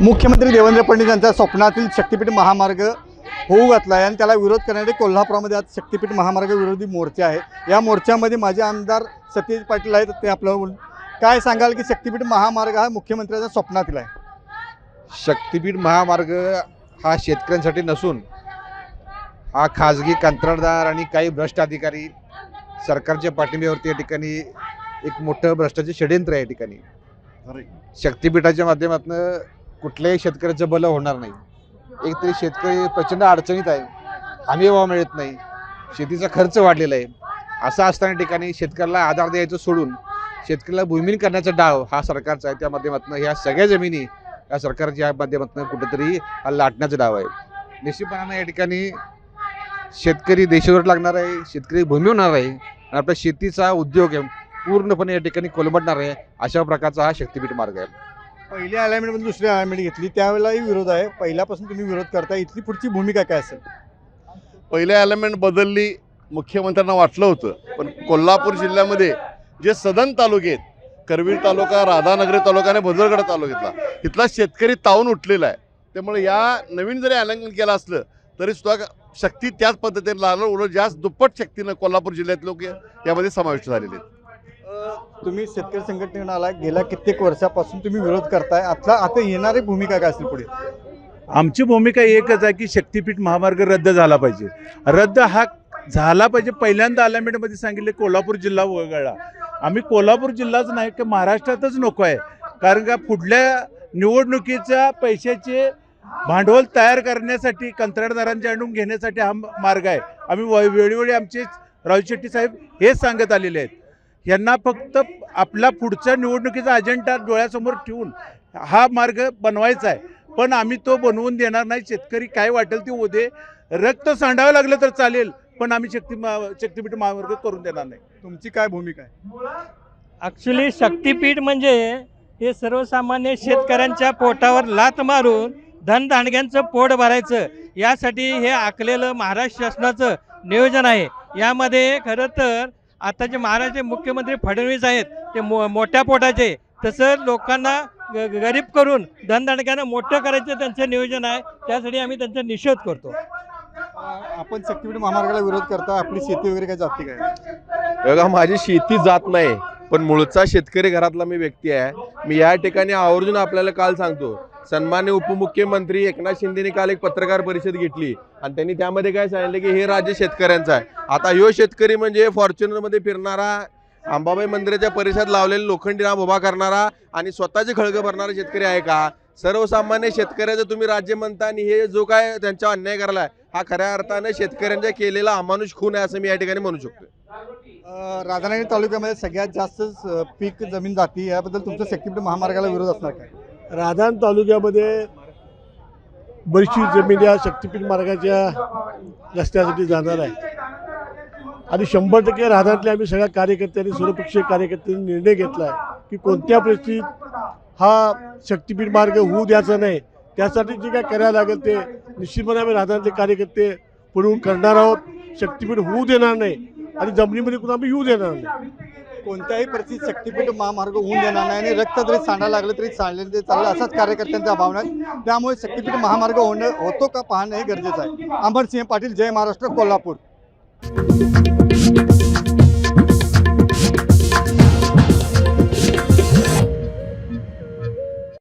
मुख्यमंत्री देवेंद्र फडणवीस यांच्या स्वप्नातील शक्तीपीठ महामार्ग होऊ घातला आहे आणि त्याला विरोध करणारे कोल्हापुरामध्ये आज शक्तीपीठ महामार्ग विरोधी मोर्चा आहे। या मोर्चामध्ये माजी आमदार सतीश पाटील आहेत, ते आपल्याला काय सांगाल की शक्तीपीठ महामार्ग हा मुख्यमंत्र्यांच्या स्वप्नातील आहे? शक्तीपीठ महामार्ग हा शेतकऱ्यांसाठी नसून हा खाजगी कंत्राटदार आणि काही भ्रष्ट अधिकारी सरकारच्या पाठिंब्यावरती या ठिकाणी एक मोठं भ्रष्टाचे षड्यंत्र आहे। या ठिकाणी शक्तीपीठाच्या माध्यमातून कुठल्याही शेतकऱ्याचं भलं होणार नाही। एक तरी शेतकरी प्रचंड अडचणीत आहे, हमी भाव मिळत नाही, शेतीचा खर्च वाढलेला आहे। असं असताना ठिकाणी शेतकऱ्याला आधार द्यायचं सोडून शेतकऱ्याला भूमिहीन करण्याचा डाव हा सरकारचा आहे। त्या माध्यमातून ह्या सगळ्या जमिनी या सरकारच्या माध्यमातून कुठेतरी हा लाटण्याचा डाव आहे। निश्चितपणाने या ठिकाणी शेतकरी देशावर लागणार आहे, शेतकरी भूमी होणार आहे आणि आपल्या शेतीचा उद्योग आहे पूर्णपणे या ठिकाणी कोलमडणार आहे। अशा प्रकारचा हा शक्तीपीठ मार्ग आहे। पहिली अलाइनमेंटमध्ये दुसरी अलाइनमेंट घेतली त्यावेळेलाही विरोध आहे, पहिल्यापासून तुम्ही विरोध करता, इथली पुढची भूमिका काय असेल? पहिल्या अलाइनमेंट बदलली मुख्यमंत्र्यांना वाटलं होतं, पण कोल्हापूर जिल्ह्यामध्ये जे सदन तालुके आहेत, करवीर तालुका, राधानगरी तालुका आणि भद्रगड तालुक्यातला इथला शेतकरी तावून उठलेला आहे। त्यामुळे या नवीन जरी अलाइनमेंट केलं असलं तरी सुद्धा शक्ती त्याच पद्धतीने लागलं, उलट जास्त दुप्पट शक्तीनं कोल्हापूर जिल्ह्यात लोक यामध्ये समाविष्ट झालेले आहेत। तुम्ही शेतकरी संघटनेकडून आला, गेल्या कित्येक वर्षापासून तुम्ही विरोध करताय, आता येणारी भूमिका काय असेल पुढे? आमची भूमिका एकच आहे की शक्तीपीठ महामार्ग रद्द झाला पाहिजे, रद्द हा झाला पाहिजे। पहिल्यांदा अलाइनमेंटमध्ये सांगितले कोल्हापूर जिल्हा वगळला, आम्ही कोल्हापूर जिल्हाच नाही की महाराष्ट्रातच नको आहे, कारण का पुढल्या निवडणुकीच्या पैशाचे भांडवल तयार करण्यासाठी कंत्राटदारांच्याकडून घेण्यासाठी हा मार्ग आहे। आम्ही वेळोवेळी आमचे राजू शेट्टी साहेब हेच सांगत आलेले आहेत, यांना फक्त आपला पुढच्या निवडणुकीचा अजेंडा डोळ्यासमोर ठेवून हा मार्ग बनवायचा आहे, पण आम्ही तो बनवून देणार नाही। शेतकरी काय वाटेल ते उदे रक्त सांडावं लागलं तर चालेल, पण आम्ही शक्तीपीठ महामार्ग करून देणार नाही। तुमची काय भूमिका आहे? ॲक्च्युली शक्तीपीठ म्हणजे हे सर्वसामान्य शेतकऱ्यांच्या पोटावर लाथ मारून धनधानग्यांचं पोट भरायचं, यासाठी हे आखलेलं महाराष्ट्र शासनाचं नियोजन आहे। यामध्ये खरं तर आता जे महाराष्ट्र मुख्यमंत्री फडणवीस आहेत ते मोठ्या पोटाचे, तसं लोकांना गरीब करून धनधानग्यांना मोठं करायचं त्यांचं नियोजन आहे। त्यासाठी आम्ही त्यांचा निषेध करतो। आपण शक्तीपीठ महामार्गाला विरोध करता, आपली शेती वगैरे काय जाती काय? बघा, माझी शेती जात नाही, पण मूळचा शेतकरी घरातला मी व्यक्ती आहे। मी या ठिकाणी आवर्जून आपल्याला काल सांगतो, सन्मान्य उपमुख्यमंत्री एकनाथ शिंदेने काल एक पत्रकार परिषद घेतली आणि त्यांनी त्यामध्ये काय सांगितलं की हे राज्य शेतकऱ्यांचं आहे। आता ह्यो शेतकरी म्हणजे फॉर्च्युनरमध्ये फिरणारा, अंबाबाई मंदिराच्या परिसरात लावलेले लोखंडी राम उभा करणारा आणि स्वतःचे खळगं भरणारा शेतकरी आहे का? सर्वसामान्य शेतकऱ्याचं तुम्ही राज्य म्हणता आणि हे जो काय त्यांचा अन्याय करायला हा खऱ्या अर्थानं शेतकऱ्यांच्या केलेला अमानुष खून आहे असं मी या ठिकाणी म्हणू शकतो। राधानगरी तालुक्यामध्ये सगळ्यात जास्त पीक जमीन जाती, याबद्दल तुमचं शक्तीपीठ महामार्गाला विरोध असणार काय? राधान तालुक्यामध्ये बरीचशी जमीन या शक्तीपीठ मार्गाच्या रस्त्यासाठी जाणार आहे आणि 100% राधानतले आम्ही सगळ्या कार्यकर्त्यांनी, सर्वपक्षीय कार्यकर्त्यांनी निर्णय घेतला आहे की कोणत्या परिस्थितीत हा शक्तीपीठ मार्ग होऊ द्यायचा नाही। त्यासाठी जे काय करायला लागेल ते निश्चितपणे आम्ही राधानतले कार्यकर्ते पुढून करणार आहोत। शक्तीपीठ होऊ देणार नाही आणि जमिनीमध्ये कुठं आम्ही येऊ देणार नाही। कोणत्याही परिस्थितीत शक्तीपीठ महामार्ग होऊन देणार नाही आणि रक्त जरी सांडायला लागलं तरी चालले चाललं, असाच कार्यकर्त्यांचा भावना आहे। त्यामुळे शक्तीपीठ महामार्ग होतो का पाहणं हे गरजेचं आहे। अमरसिंह पाटील, जय महाराष्ट्र, कोल्हापूर।